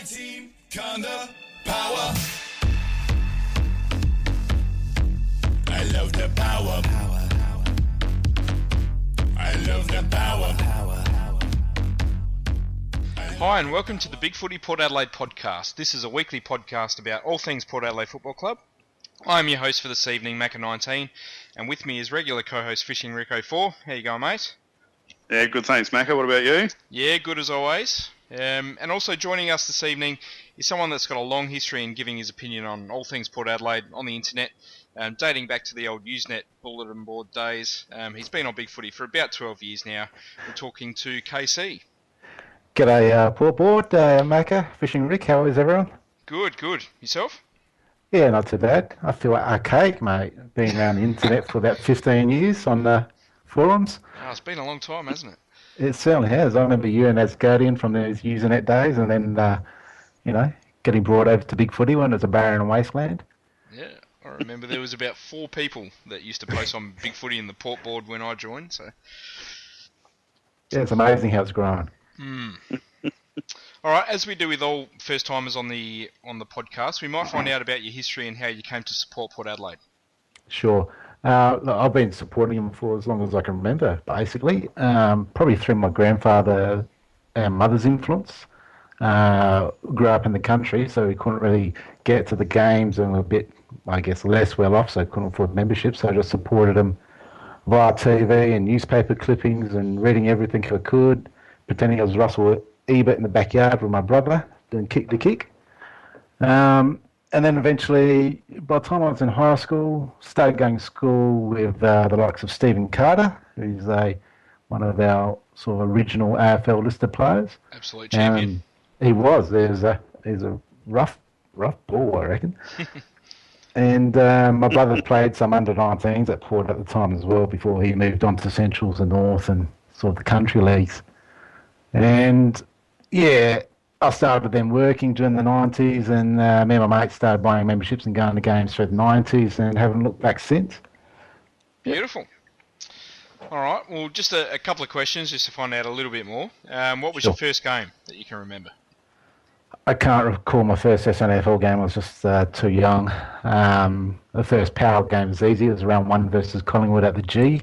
My team, kinda power. I love the power. I love the power. Hi and welcome to the Big Footy Port Adelaide podcast. This is a weekly podcast about all things Port Adelaide Football Club. I'm your host for this evening, Macca 19, and with me is regular co-host Fishing Rick 04. How you going, mate? Yeah, good, thanks, Macca. What about you? Yeah, good as always. And also joining us this evening is someone that's got a long history in giving his opinion on all things Port Adelaide on the internet, dating back to the old Usenet bulletin board days. He's been on Big Footy for about 12 years now. We're talking to Kaysee. G'day, Port Board, Macca, Fishing Rick. How is everyone? Good. Yourself? Yeah, not too bad. I feel archaic, mate. Been around the internet for about 15 years on the forums. Oh, it's been a long time, hasn't it? It certainly has. I remember you and Asgardian from those Usenet days, and then, getting brought over to Big Footy when it was a barren wasteland. Yeah, I remember there was about 4 people that used to post on Big Footy in the Port Board when I joined. So yeah, it's amazing how it's grown. All right, as we do with all first timers on the podcast, we might find out about your history and how you came to support Port Adelaide. Sure. Look, I've been supporting him for as long as I can remember, basically. Probably through my grandfather and mother's influence. Grew up in the country, so we couldn't really get to the games and were a bit, I guess, less well off, so couldn't afford membership. So I just supported him via TV and newspaper clippings and reading everything I could, pretending I was Russell Ebert in the backyard with my brother, doing kick to kick. And then eventually, by the time I was in high school, started going to school with the likes of Stephen Carter, who's one of our sort of original AFL listed players. Absolute champion. He was. He's a rough ball, I reckon. And my brother played some under-19s at Port at the time as well, before he moved on to Centrals and North and sort of the country leagues. And yeah, I started then working during the 90s, and me and my mates started buying memberships and going to games through the 90s and haven't looked back since. Beautiful. All right, well, just a couple of questions just to find out a little bit more. What was your first game that you can remember? I can't recall my first SNFL game. I was just too young. The first power game was easy. It was round 1 versus Collingwood at the G,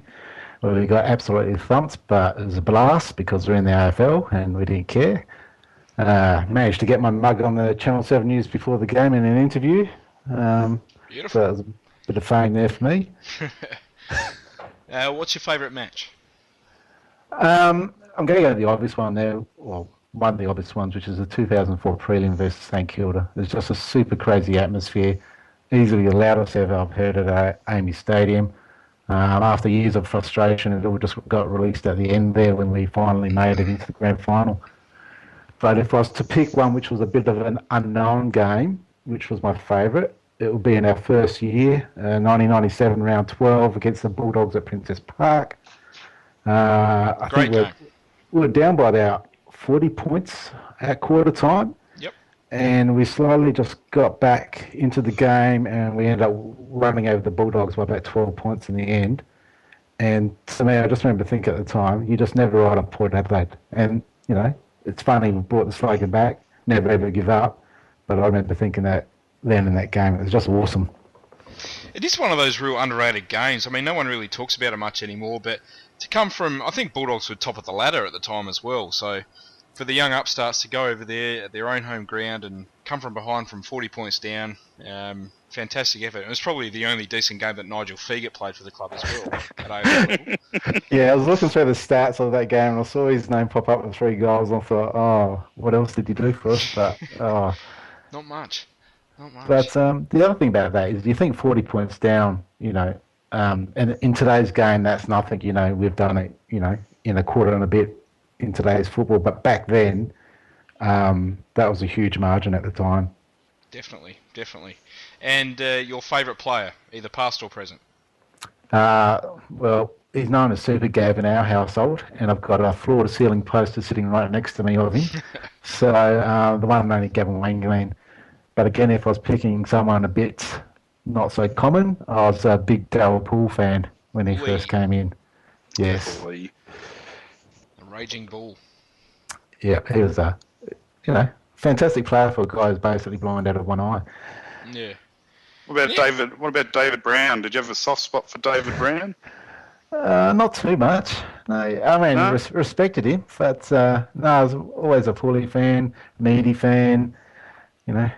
where we got absolutely thumped, but it was a blast because we're in the AFL and we didn't care. Managed to get my mug on the Channel 7 News before the game in an interview. Beautiful. So it was a bit of fame there for me. What's your favourite match? I'm going to go to the obvious one there. Well, one of the obvious ones, which is the 2004 prelim versus St Kilda. It's just a super crazy atmosphere. Easily the loudest ever I've heard at Amy Stadium. After years of frustration, it all just got released at the end there when we finally made it into the grand final. But if I was to pick one which was a bit of an unknown game, which was my favourite, it would be in our first year, 1997 round 12 against the Bulldogs at Princess Park. I think we were down by about 40 points at quarter time. Yep. And we slowly just got back into the game, and we ended up running over the Bulldogs by about 12 points in the end. And to me, I just remember thinking at the time, you just never ride on Port Adelaide. And, you know, it's funny, we brought the slogan back, never ever give up. But I remember thinking that then in that game, it was just awesome. It is one of those real underrated games. I mean, no one really talks about it much anymore, but to come from, I think Bulldogs were top of the ladder at the time as well. So for the young upstarts to go over there at their own home ground and come from behind from 40 points down, fantastic effort. It was probably the only decent game that Nigel Feagott played for the club as well. At AFL level. Yeah, I was looking through the stats of that game and I saw his name pop up with 3 goals and I thought, oh, what else did he do for us? But Not much. But the other thing about that is you think 40 points down, you know, and in today's game, that's nothing, you know, we've done it, you know, in a quarter and a bit in today's football. But back then, that was a huge margin at the time. Definitely. And your favourite player, either past or present? Well, he's known as Super Gav in our household, and I've got a floor-to-ceiling poster sitting right next to me of him. So the one and only Gavin Wangeleen. But again, if I was picking someone a bit not so common, I was a big Darryl Poole fan when he first came in. Yes. Definitely. A raging bull. Yeah, he was a, fantastic player for a guy who's basically blind out of one eye. Yeah. What about David? What about David Brown? Did you have a soft spot for David Brown? Not too much. No, I mean, No? respected him, but no, I was always a Polec fan, Meaty fan, you know.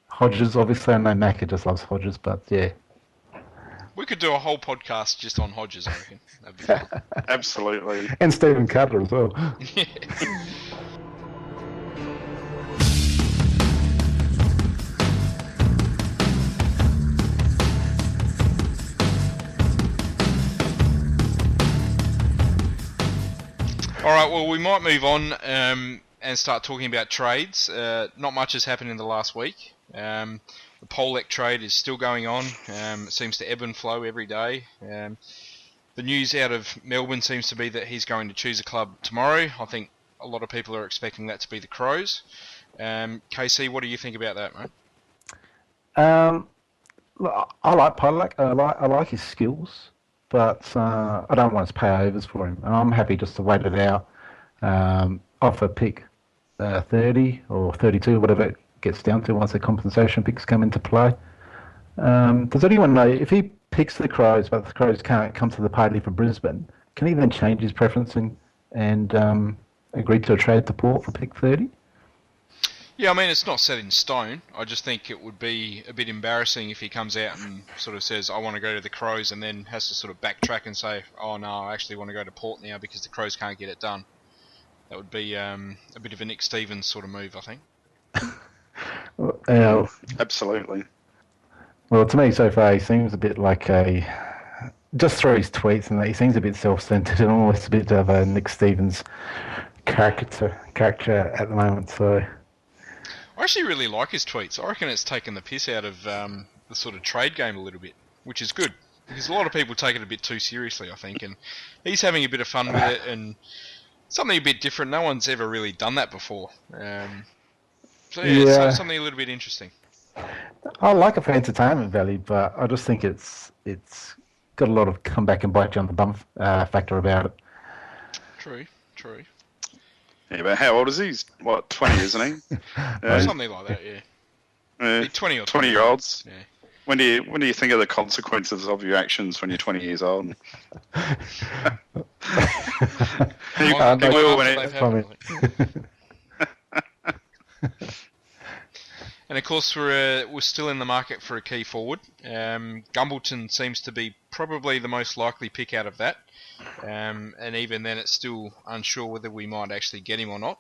Hodges, obviously, I know Macca just loves Hodges, but yeah. We could do a whole podcast just on Hodges, I reckon. That'd be fun. Absolutely. And Stephen Cutler as well. All right, well, we might move on and start talking about trades. Not much has happened in the last week. The Polec trade is still going on. It seems to ebb and flow every day. The news out of Melbourne seems to be that he's going to choose a club tomorrow. I think a lot of people are expecting that to be the Crows. Kaysee, what do you think about that, mate? Look, I like Polec. I like his skills, but I don't want to pay overs for him. I'm happy just to wait it out. Offer pick 30 or 32, whatever it gets down to once the compensation picks come into play. Does anyone know if he picks the Crows, but the Crows can't come to the party for Brisbane, can he then change his preference and agree to a trade to Port for pick 30? Yeah, I mean, it's not set in stone. I just think it would be a bit embarrassing if he comes out and sort of says, I want to go to the Crows, and then has to sort of backtrack and say, oh no, I actually want to go to Port now because the Crows can't get it done. That would be a bit of a Nick Stevens sort of move, I think. Absolutely. Well, to me, so far, he seems a bit like just through his tweets, and he seems a bit self-centered and almost a bit of a Nick Stevens character at the moment, so... I actually really like his tweets. I reckon it's taken the piss out of the sort of trade game a little bit, which is good. Because a lot of people take it a bit too seriously, I think, and he's having a bit of fun with it, and something a bit different. No one's ever really done that before. So yeah, it's something a little bit interesting. I like it for entertainment value, but I just think it's got a lot of come back and bite you on the bum factor about it. True. Yeah, but how old is he? He's, what, 20, isn't he? Something like that, yeah. 20 or 20-year-olds. Yeah. When do you think of the consequences of your actions when you're 20 years old? And of course, we're still in the market for a key forward. Gumbleton seems to be probably the most likely pick out of that. And even then, it's still unsure whether we might actually get him or not.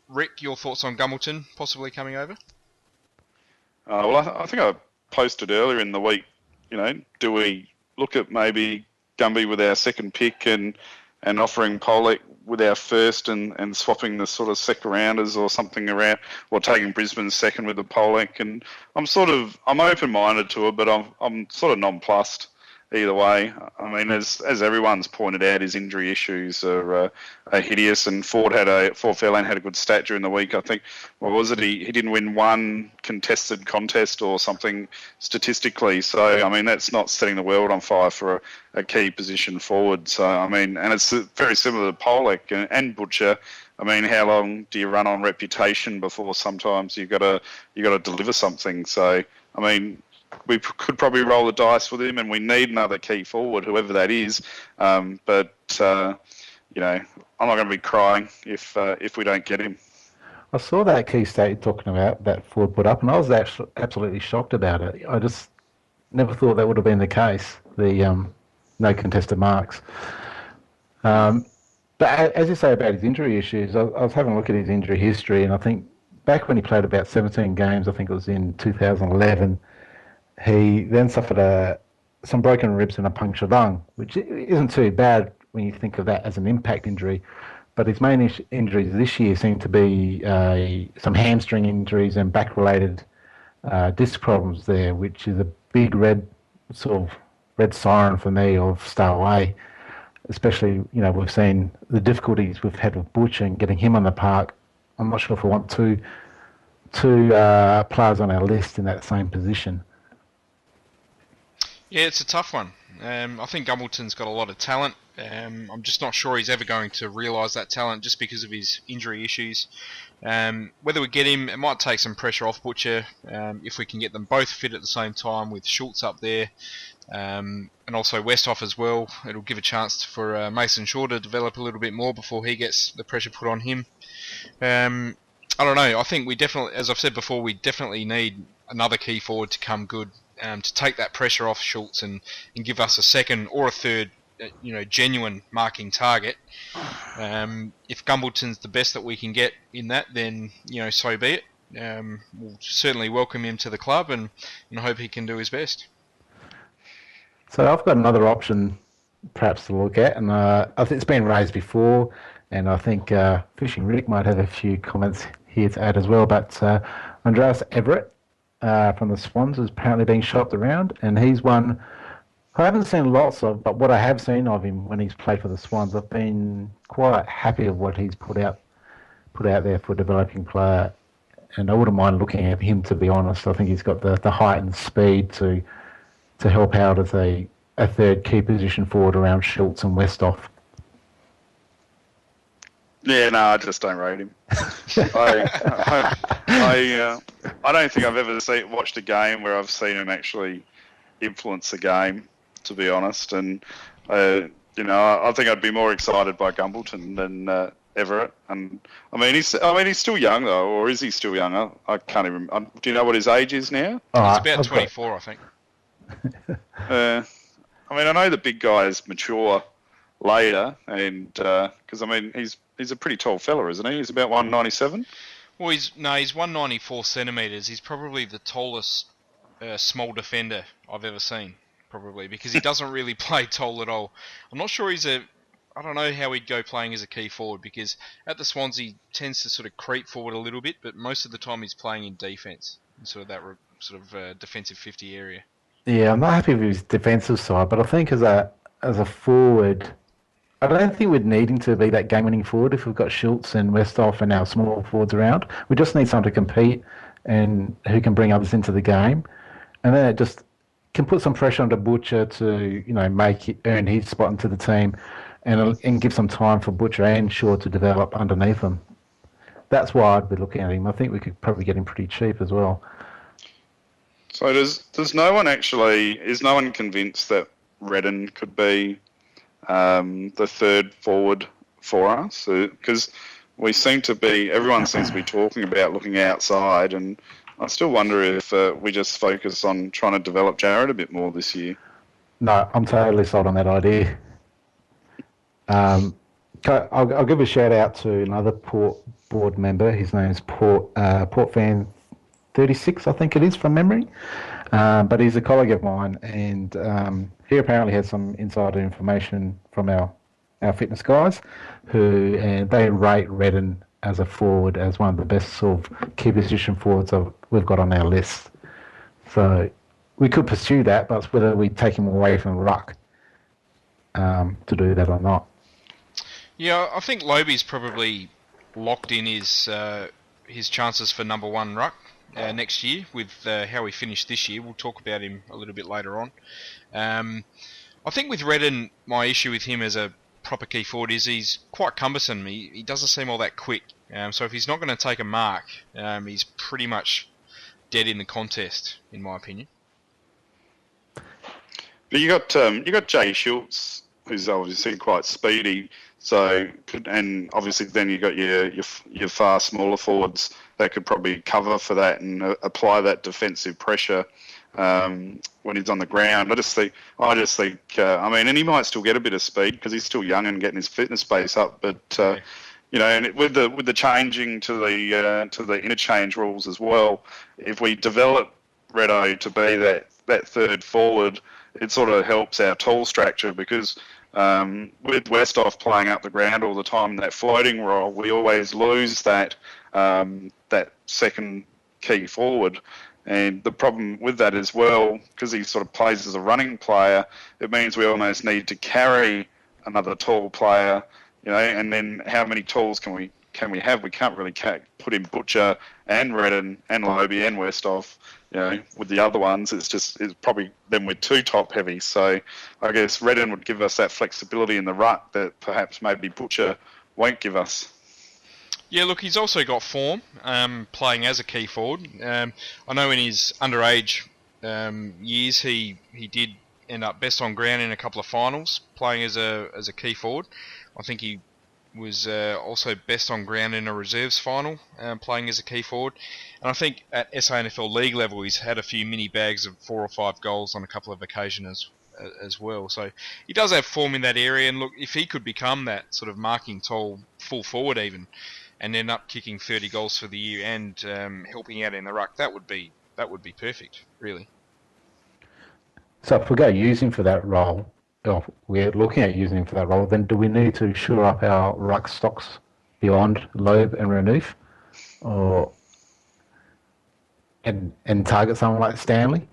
Rick, your thoughts on Gumbleton possibly coming over? Well, I think I posted earlier in the week, do we look at maybe Gumby with our second pick and offering Polec with our first and swapping the sort of second rounders or something around, or taking Brisbane's second with the Polec? And I'm open-minded to it, but I'm sort of nonplussed either way. I mean, as everyone's pointed out, his injury issues are hideous, and Ford Fairlane had a good stat during the week. I think, what was it? He didn't win one contested contest or something statistically. So, I mean, that's not setting the world on fire for a key position forward. So, I mean, and it's very similar to Polec and Butcher. I mean, how long do you run on reputation before sometimes you got to deliver something? So, I mean, we could probably roll the dice with him, and we need another key forward, whoever that is. But I'm not going to be crying if we don't get him. I saw that key stat you're talking about that Ford put up, and I was actually absolutely shocked about it. I just never thought that would have been the case. The no contested marks. But as you say about his injury issues, I was having a look at his injury history, and I think back when he played about 17 games, I think it was in 2011. He then suffered some broken ribs and a punctured lung, which isn't too bad when you think of that as an impact injury. But his main injuries this year seem to be some hamstring injuries and back-related disc problems there, which is a big red siren for me of stay away. Especially, we've seen the difficulties we've had with Butch and getting him on the park. I'm not sure if I want two players on our list in that same position. Yeah, it's a tough one. I think Gumbleton's got a lot of talent. I'm just not sure he's ever going to realise that talent just because of his injury issues. Whether we get him, it might take some pressure off Butcher if we can get them both fit at the same time with Schultz up there and also Westhoff as well. It'll give a chance for Mason Shaw to develop a little bit more before he gets the pressure put on him. I don't know. I think we definitely, as I've said before, we definitely need another key forward to come good to take that pressure off Schultz and give us a second or a third, genuine marking target. If Gumbleton's the best that we can get in that, then so be it. We'll certainly welcome him to the club and hope he can do his best. So I've got another option perhaps to look at, and I think it's been raised before, and I think Fishing Rick might have a few comments here to add as well, but Andreas Everett from the Swans is apparently being shopped around, and he's one I haven't seen lots of, but what I have seen of him when he's played for the Swans, I've been quite happy of what he's put out there for a developing player, and I wouldn't mind looking at him, to be honest. I think he's got the height and speed to help out as a third key position forward around Schultz and Westhoff. Yeah, no, I just don't rate him. I don't think I've ever watched a game where I've seen him actually influence the game, to be honest. And I think I'd be more excited by Gumbleton than Everett. And I mean, he's still young though, or is he still young? I can't even. Do you know what his age is now? He's about 24, I think. I know the big guys mature later, and because he's a pretty tall fella, isn't he? He's about 197. Well, he's 194 centimetres. He's probably the tallest small defender I've ever seen, probably, because he doesn't really play tall at all. I'm not sure I don't know how he'd go playing as a key forward, because at the Swans he tends to sort of creep forward a little bit, but most of the time he's playing in defence, in sort of that defensive 50 area. Yeah, I'm not happy with his defensive side, but I think as a forward, I don't think we'd need him to be that game-winning forward if we've got Schultz and Westhoff and our small forwards around. We just need someone to compete and who can bring others into the game. And then it just can put some pressure onto Butcher to, earn his spot into the team and give some time for Butcher and Shaw to develop underneath him. That's why I'd be looking at him. I think we could probably get him pretty cheap as well. So is no one convinced that Redden could be the third forward for us? Because everyone seems to be talking about looking outside, and I still wonder if we just focus on trying to develop Jared a bit more this year. No, I'm totally sold on that idea. I'll give a shout out to another Port board member. His name is Port Fan 36, I think it is, from memory. But he's a colleague of mine, and he apparently has some insider information from our fitness guys, and they rate Redden as a forward as one of the best sort of key position forwards we've got on our list. So we could pursue that, but it's whether we take him away from ruck to do that or not. Yeah, I think Lobie's probably locked in his chances for number one ruck next year with how he finished this year. We'll talk about him a little bit later on. I think with Redden, my issue with him as a proper key forward is he's quite cumbersome. He doesn't seem all that quick. So if he's not going to take a mark, he's pretty much dead in the contest, in my opinion. But you got Jay Schultz, who's obviously quite speedy. So, and obviously then you got your far smaller forwards that could probably cover for that and apply that defensive pressure when he's on the ground. I just think, and he might still get a bit of speed because he's still young and getting his fitness base up. But and with the changing to the interchange rules as well, if we develop Reddo to be that third forward, it sort of helps our tall structure because. With Westhoff playing up the ground all the time in that floating role, we always lose that second key forward. And the problem with that as well, because he sort of plays as a running player, it means we almost need to carry another tall player, and then how many talls can can we have? We can't really put in Butcher and Redden and Lobie and Westhoff. With the other ones, it's probably then we're too top heavy. So I guess Redden would give us that flexibility in the ruck that perhaps maybe Butcher won't give us. Yeah, look, he's also got form, playing as a key forward. I know in his underage years, he did end up best on ground in a couple of finals, playing as a key forward. I think he was also best on ground in a reserves final, playing as a key forward. And I think at SANFL League level, he's had a few mini bags of 4 or 5 goals on a couple of occasions as well. So he does have form in that area. And look, if he could become that sort of marking tall full forward even, and end up kicking 30 goals for the year and helping out in the ruck, that would be perfect, really. So if we go use him for that role, or we're looking at using him for that role, then do we need to shore up our ruck stocks beyond Loeb and Renouf, and target someone like Stanley?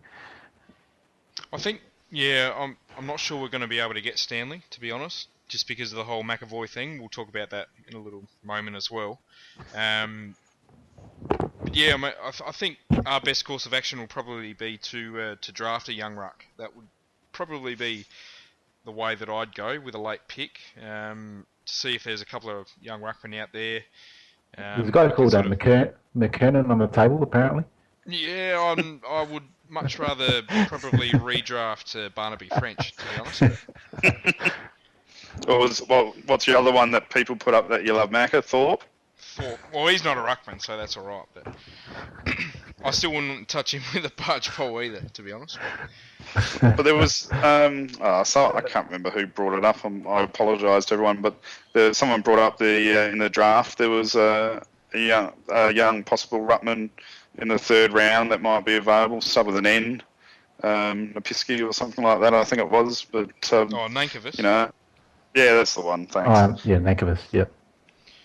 I think, yeah, I'm not sure we're going to be able to get Stanley, to be honest, just because of the whole McAvoy thing. We'll talk about that in a little moment as well. But yeah, I think our best course of action will probably be to draft a young ruck. That would probably be the way that I'd go with a late pick, to see if there's a couple of young ruckmen out there. There's a guy called McKernan on the table, apparently. Yeah, I would much rather probably redraft Barnaby French, to be honest. What's the other one that people put up that you love, Macca? Thorpe? Well, he's not a ruckman, so that's all right. But I still wouldn't touch him with a barge pole either, to be honest. But there was, so I can't remember who brought it up. I apologise to everyone, but someone brought up in the draft there was a young possible ruckman in the third round that might be available, sub with an N, Napiski or something like that. I think it was, but Nankovich. Yeah, that's the one. Thanks. Yeah, Nankovich. Yeah.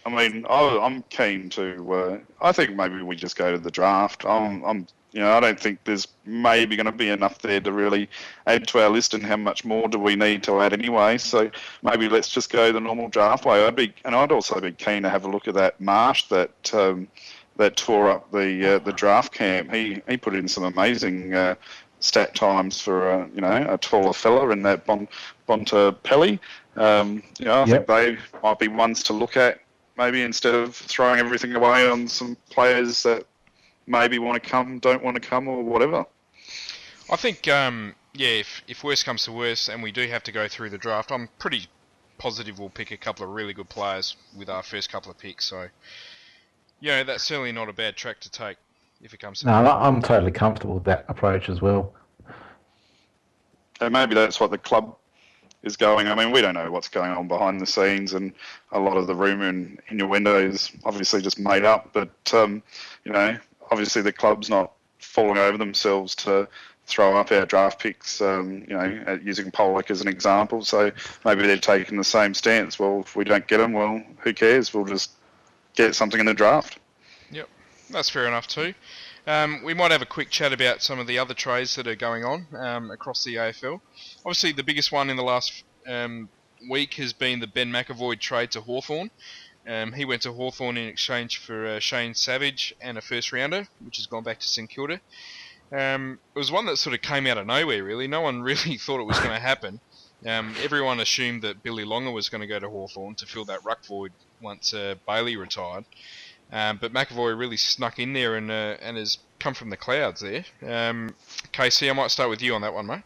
I mean, I'm keen to. I think maybe we just go to the draft. I don't think there's maybe going to be enough there to really add to our list, and how much more do we need to add anyway? So maybe let's just go the normal draft way. I'd also be keen to have a look at that Marsh that tore up the draft camp. He put in some amazing stat times for a taller fella in that Bontempelli. I think they might be ones to look at. Maybe instead of throwing everything away on some players that maybe want to come, don't want to come, or whatever. I think, if worse comes to worse and we do have to go through the draft, I'm pretty positive we'll pick a couple of really good players with our first couple of picks. So, that's certainly not a bad track to take if it comes to that. I'm totally comfortable with that approach as well. And maybe that's what the club is going. I mean, we don't know what's going on behind the scenes, and a lot of the rumour and innuendo is obviously just made up. But obviously the club's not falling over themselves to throw up our draft picks. Using Polec as an example. So maybe they're taking the same stance. Well, if we don't get them, well, who cares? We'll just get something in the draft. Yep, that's fair enough too. We might have a quick chat about some of the other trades that are going on across the AFL. Obviously, the biggest one in the last week has been the Ben McAvoy trade to Hawthorn. He went to Hawthorn in exchange for Shane Savage and a first rounder, which has gone back to St Kilda. It was one that sort of came out of nowhere, really. No one really thought it was going to happen. Everyone assumed that Billy Longer was going to go to Hawthorn to fill that ruck void once Bailey retired. But McAvoy really snuck in there and has come from the clouds there. Kaysee, I might start with you on that one, mate.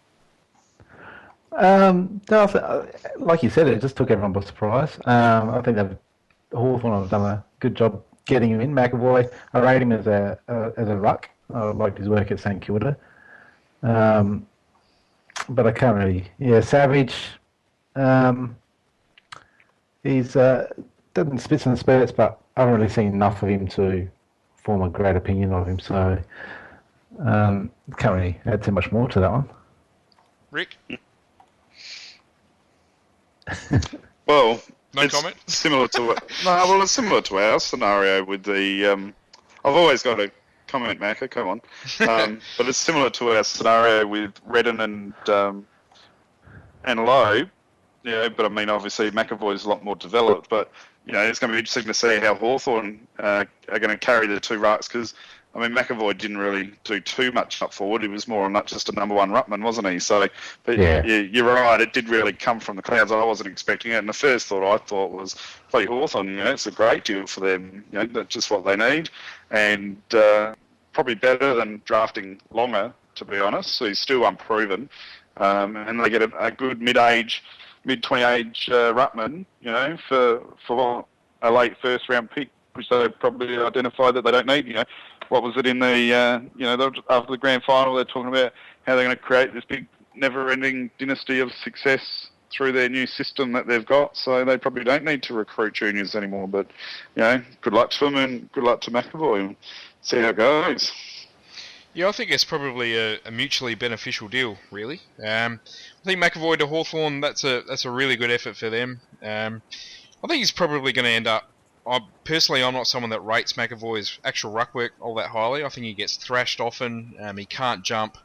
Like you said, it just took everyone by surprise. I think Hawthorn have done a good job getting him in. McAvoy, I rate him as a ruck. I liked his work at St Kilda. But I can't really... Yeah, Savage, he's doesn't spits and spurts, but I haven't really seen enough of him to form a great opinion of him, so can't really add too much more to that one. Rick? Well, no comment. Similar to it's similar to our scenario with the. I've always got a comment, Macca. Come on, but it's similar to our scenario with Redden and Lowe. But I mean, obviously McAvoy's a lot more developed, but it's going to be interesting to see how Hawthorn are going to carry the two rucks, because, I mean, McAvoy didn't really do too much up forward. He was more not just a number one ruckman, wasn't he? So, but Yeah. you're right. It did really come from the clouds. I wasn't expecting it. And the first thought I thought was, play Hawthorn, it's a great deal for them. That's just what they need. And probably better than drafting Longer, to be honest. So he's still unproven. And they get a good mid-20 age ruckman, for a late first round pick, which they probably identified that they don't need. What was it in the, after the grand final, they're talking about how they're going to create this big never-ending dynasty of success through their new system that they've got. So they probably don't need to recruit juniors anymore. But, good luck to them and good luck to McAvoy, and see how it goes. Yeah, I think it's probably a mutually beneficial deal, really. I think McAvoy to Hawthorn, that's a really good effort for them. I think he's probably going to end up. Personally, I'm not someone that rates McAvoy's actual ruck work all that highly. I think he gets thrashed often. He can't jump.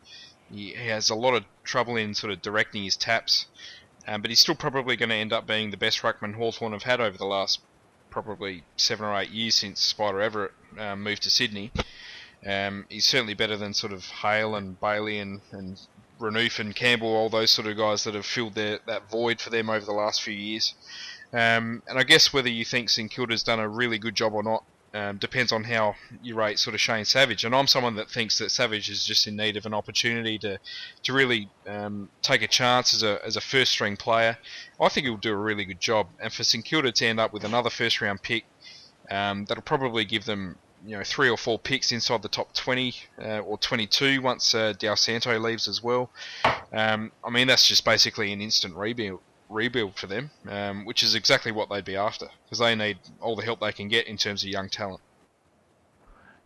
He has a lot of trouble in sort of directing his taps. But he's still probably going to end up being the best ruckman Hawthorn have had over the last probably 7 or 8 years since Spider Everett moved to Sydney. He's certainly better than sort of Hale and Bailey and Renouf and Campbell, all those sort of guys that have filled that void for them over the last few years. And I guess whether you think St Kilda's done a really good job or not depends on how you rate sort of Shane Savage. And I'm someone that thinks that Savage is just in need of an opportunity to really take a chance as a first string player. I think he'll do a really good job. And for St Kilda to end up with another first round pick, that'll probably give them 3 or 4 picks inside the top 20 or 22 once Del Santo leaves as well. I mean, that's just basically an instant rebuild for them, which is exactly what they'd be after, because they need all the help they can get in terms of young talent.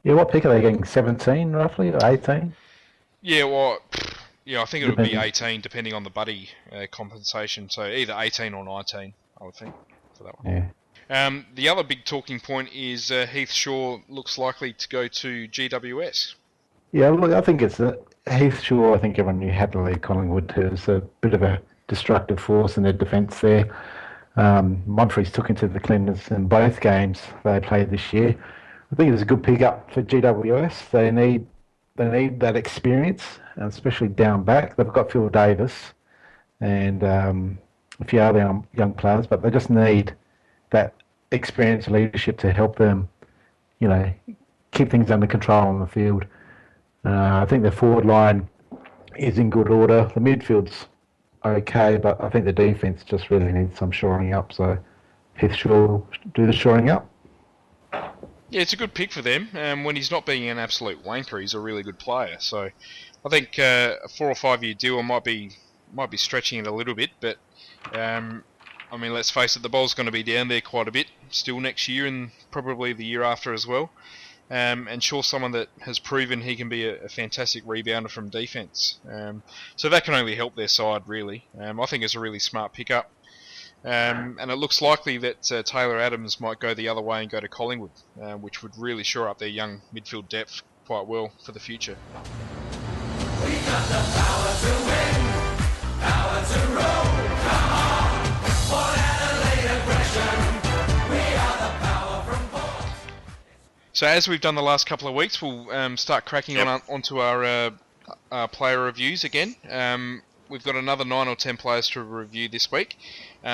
Yeah, what pick are they getting? 17 roughly, or 18? Yeah, well, I think it would be 18 depending on the buddy compensation. So either 18 or 19, I would think, for that one. Yeah. The other big talking point is Heath Shaw looks likely to go to GWS. Yeah, look, I think it's Heath Shaw. I think everyone knew had to leave Collingwood too. It's a bit of a destructive force in their defence there. Monfries took into the cleaners in both games they played this year. I think it's a good pick-up for GWS. They need that experience, especially down back. They've got Phil Davis and a few other young players, but they just need that experienced leadership to help them, keep things under control on the field. I think the forward line is in good order. The midfield's okay, but I think the defence just really needs some shoring up. So Heath Shaw will do the shoring up. Yeah, it's a good pick for them. When he's not being an absolute wanker, he's a really good player. So I think a 4 or 5 year deal might be stretching it a little bit, but I mean, let's face it, the ball's going to be down there quite a bit still next year and probably the year after as well. And sure, someone that has proven he can be a fantastic rebounder from defence. So that can only help their side, really. I think it's a really smart pickup. And it looks likely that Taylor Adams might go the other way and go to Collingwood, which would really shore up their young midfield depth quite well for the future. We got the power to win, power to roll, come on, for Adelaide aggression, we are the power from Port. So as we've done the last couple of weeks, we'll start cracking onto our player reviews again. We've got another 9 or 10 players to review this week,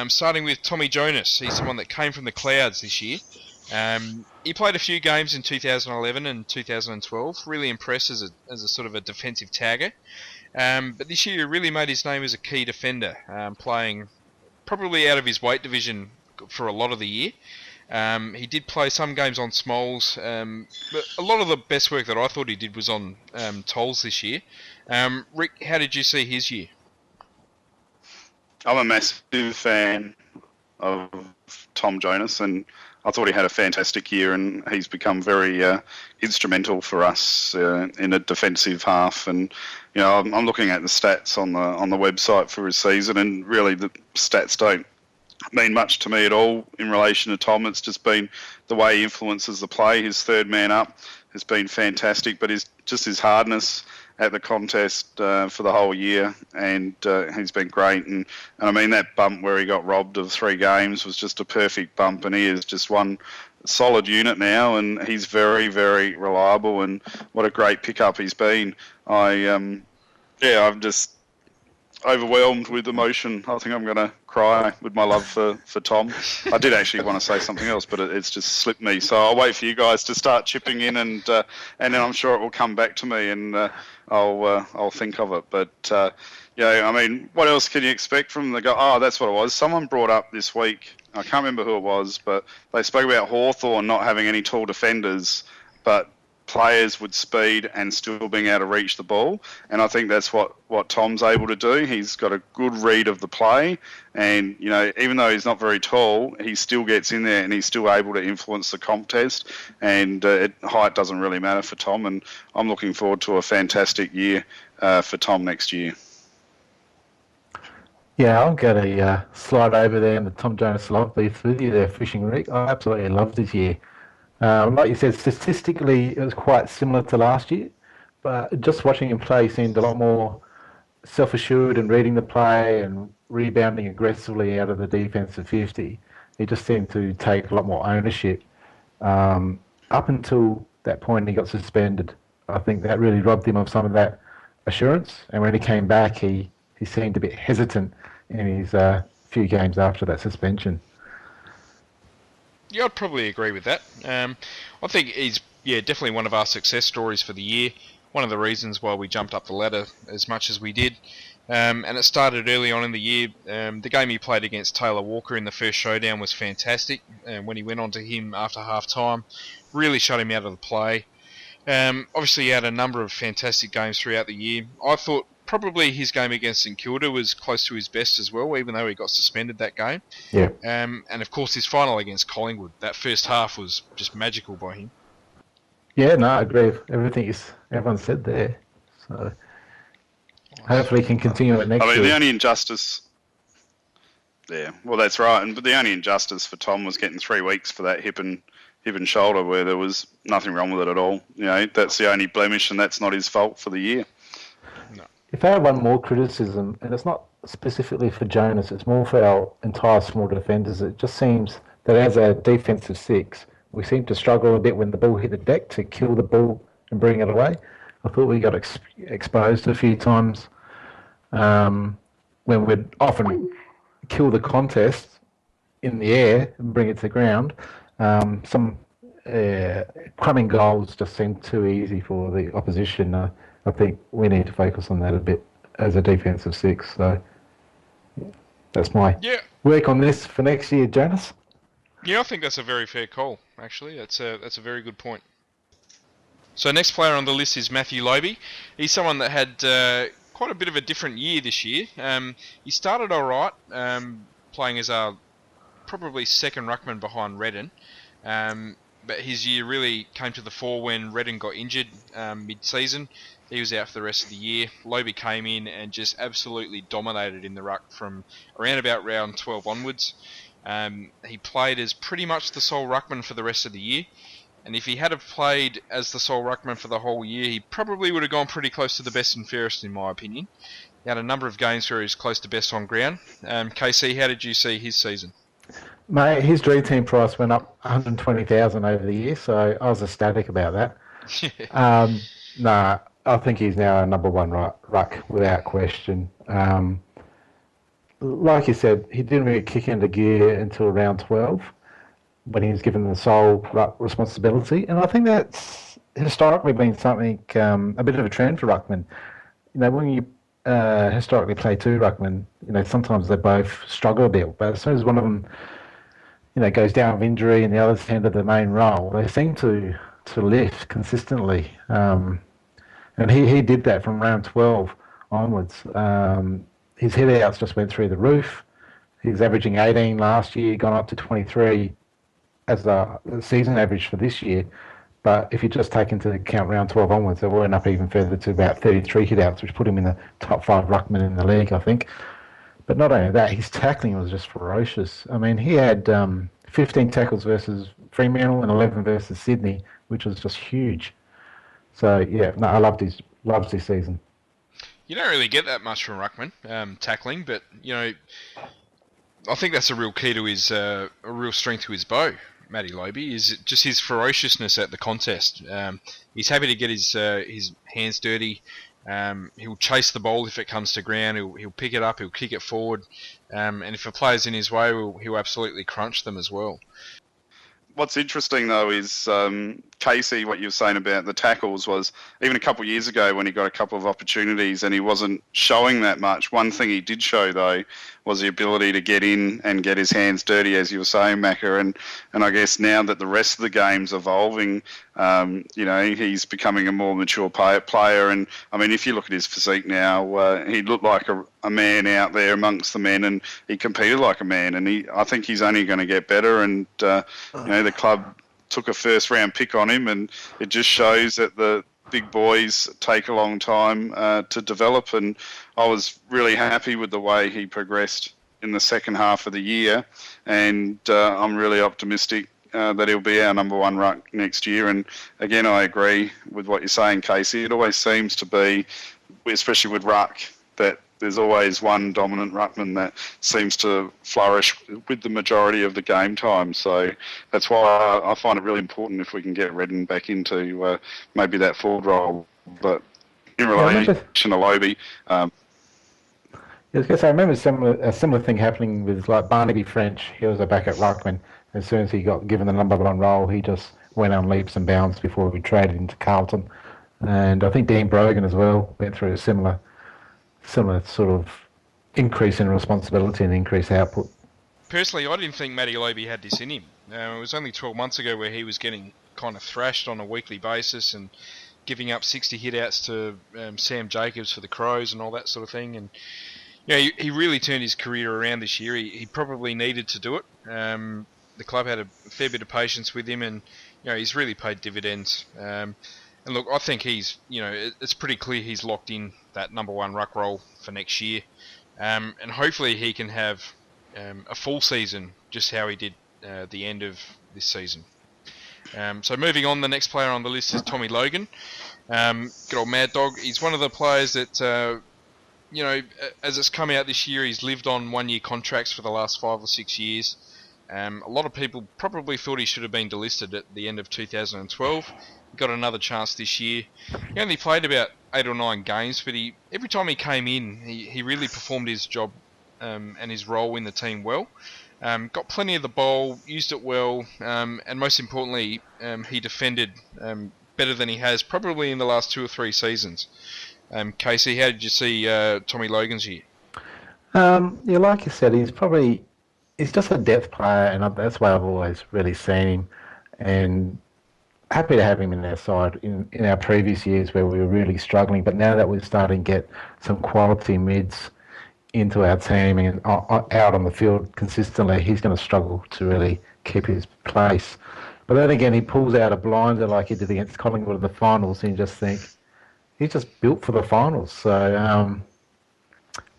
starting with Tommy Jonas. He's someone that came from the Clouds this year. He played a few games in 2011 and 2012, really impressed as a sort of a defensive tagger. But this year he really made his name as a key defender, playing probably out of his weight division for a lot of the year. He did play some games on Smalls, but a lot of the best work that I thought he did was on Tolls this year. Rick, how did you see his year? I'm a massive fan of Tom Jonas, and I thought he had a fantastic year, and he's become very instrumental for us in a defensive half. And I'm looking at the stats on the website for his season, and really the stats don't mean much to me at all in relation to Tom. It's just been the way he influences the play. His third man up has been fantastic, but his hardness at the contest for the whole year, and he's been great. And I mean, that bump where he got robbed of 3 games was just a perfect bump, and he is just one solid unit now, and he's very, very reliable, and what a great pickup he's been. I'm just overwhelmed with emotion. I think I'm going to cry with my love for Tom. I did actually want to say something else, but it's just slipped me. So I'll wait for you guys to start chipping in, and then I'm sure it will come back to me, and I'll think of it. But I mean, what else can you expect from the guy? Oh, that's what it was. Someone brought up this week, I can't remember who it was, but they spoke about Hawthorn not having any tall defenders, but players with speed and still being able to reach the ball. And I think that's what Tom's able to do. He's got a good read of the play, and even though he's not very tall, he still gets in there and he's still able to influence the comp test, and height doesn't really matter for Tom. And I'm looking forward to a fantastic year for Tom next year. Yeah, I'm going to slide over there in the Tom Jonas love beef with you there, Fishing Rick. I absolutely loved his year. Like you said, statistically, it was quite similar to last year, but just watching him play seemed a lot more self-assured and reading the play and rebounding aggressively out of the defensive 50. He just seemed to take a lot more ownership. Up until that point, he got suspended. I think that really robbed him of some of that assurance, and when he came back, he seemed a bit hesitant in his few games after that suspension. Yeah, I'd probably agree with that. I think he's definitely one of our success stories for the year. One of the reasons why we jumped up the ladder as much as we did. And it started early on in the year. The game he played against Taylor Walker in the first showdown was fantastic. And when he went on to him after half-time, really shut him out of the play. Obviously, he had a number of fantastic games throughout the year. I thought probably his game against St Kilda was close to his best as well, even though he got suspended that game. Yeah. And of course, his final against Collingwood, that first half was just magical by him. Yeah, no, I agree with everything everyone said there. So hopefully he can continue it next year. The only injustice... Yeah, well, that's right. But the only injustice for Tom was getting 3 weeks for that hip and shoulder, where there was nothing wrong with it at all. That's the only blemish, and that's not his fault for the year. No. If I had one more criticism, and it's not specifically for Jonas, it's more for our entire small defenders, it just seems that as a defensive 6, we seem to struggle a bit when the ball hit the deck to kill the ball and bring it away. I thought we got exposed a few times when we'd often kill the contest in the air and bring it to the ground. Some crumbing goals just seem too easy for the opposition. I think we need to focus on that a bit as a defensive 6. So that's my work on this for next year, Jonas. Yeah, I think that's a very fair call, actually. That's a very good point. So next player on the list is Matthew Lobe. He's someone that had quite a bit of a different year this year. He started all right, playing as our probably second ruckman behind Redden. But his year really came to the fore when Redden got injured mid-season. He was out for the rest of the year. Lobe came in and just absolutely dominated in the ruck from around about round 12 onwards. He played as pretty much the sole ruckman for the rest of the year. And if he had have played as the sole ruckman for the whole year, he probably would have gone pretty close to the best and fairest, in my opinion. He had a number of games where he was close to best on ground. Kaysee, how did you see his season? Mate, his dream team price went up 120,000 over the year, so I was ecstatic about that. I think he's now a number one ruck without question. Like you said, he didn't really kick into gear until round 12 when he was given the sole ruck responsibility, and I think that's historically been something, a bit of a trend for ruckmen. When you historically play 2 ruckmen, sometimes they both struggle a bit, but as soon as one of them goes down with injury and the other's handed the main role, they seem to lift consistently. And he did that from round 12 onwards. His hit-outs just went through the roof. He was averaging 18 last year, gone up to 23 as the season average for this year. But if you just take into account round 12 onwards, they went up even further to about 33 hit-outs, which put him in the top 5 ruckmen in the league, I think. But not only that, his tackling was just ferocious. I mean, he had 15 tackles versus Fremantle and 11 versus Sydney, which was just huge. So, I loved loves this season. You don't really get that much from ruckman tackling, but I think that's a real key to his a real strength to his bow. Matty Lobe is just his ferociousness at the contest. He's happy to get his hands dirty. He'll chase the ball if it comes to ground. He'll pick it up. He'll kick it forward. And if a player's in his way, he'll absolutely crunch them as well. What's interesting, though, is Kaysee, what you were saying about the tackles was, even a couple of years ago when he got a couple of opportunities and he wasn't showing that much, one thing he did show, though, was the ability to get in and get his hands dirty, as you were saying, Macca. And I guess now that the rest of the game's evolving, he's becoming a more mature player. And, I mean, if you look at his physique now, he looked like a man out there amongst the men, and he competed like a man. And I think he's only going to get better. And, the club took a first-round pick on him, and it just shows that the big boys take a long time to develop. And I was really happy with the way he progressed in the second half of the year, and I'm really optimistic that he'll be our number one ruck next year. And again, I agree with what you're saying, Kaysee. It always seems to be, especially with ruck, that there's always one dominant ruckman that seems to flourish with the majority of the game time. So that's why I find it really important if we can get Redden back into maybe that forward role. But in relation to Lobe, I was going to say, I remember a similar thing happening with like Barnaby French. He was a back at ruckman. As soon as he got given the number one role, he just went on leaps and bounds before we traded into Carlton. And I think Dean Brogan as well went through a similar sort of increase in responsibility and increased output. Personally, I didn't think Matty Lobe had this in him. It was only 12 months ago where he was getting kind of thrashed on a weekly basis and giving up 60 hit-outs to Sam Jacobs for the Crows and all that sort of thing. And he really turned his career around this year. He probably needed to do it. The club had a fair bit of patience with him, and he's really paid dividends. And look, I think he's, it's pretty clear he's locked in that number one ruck role for next year. And hopefully he can have a full season, just how he did the end of this season. So moving on, the next player on the list is Tommy Logan. Good old Mad Dog. He's one of the players that, as it's come out this year, he's lived on one-year contracts for the last 5 or 6 years. A lot of people probably thought he should have been delisted at the end of 2012. He got another chance this year. He only played about 8 or 9 games, but every time he came in, he really performed his job and his role in the team well. Got plenty of the ball, used it well, and most importantly, he defended better than he has probably in the last 2 or 3 seasons. Kaysee, how did you see Tommy Logan's year? Like you said, he's just a depth player, and that's why I've always really seen him. And happy to have him in our side in our previous years where we were really struggling. But now that we're starting to get some quality mids into our team and out on the field consistently, he's going to struggle to really keep his place. But then again, he pulls out a blinder like he did against Collingwood in the finals, and you just think he's just built for the finals. So,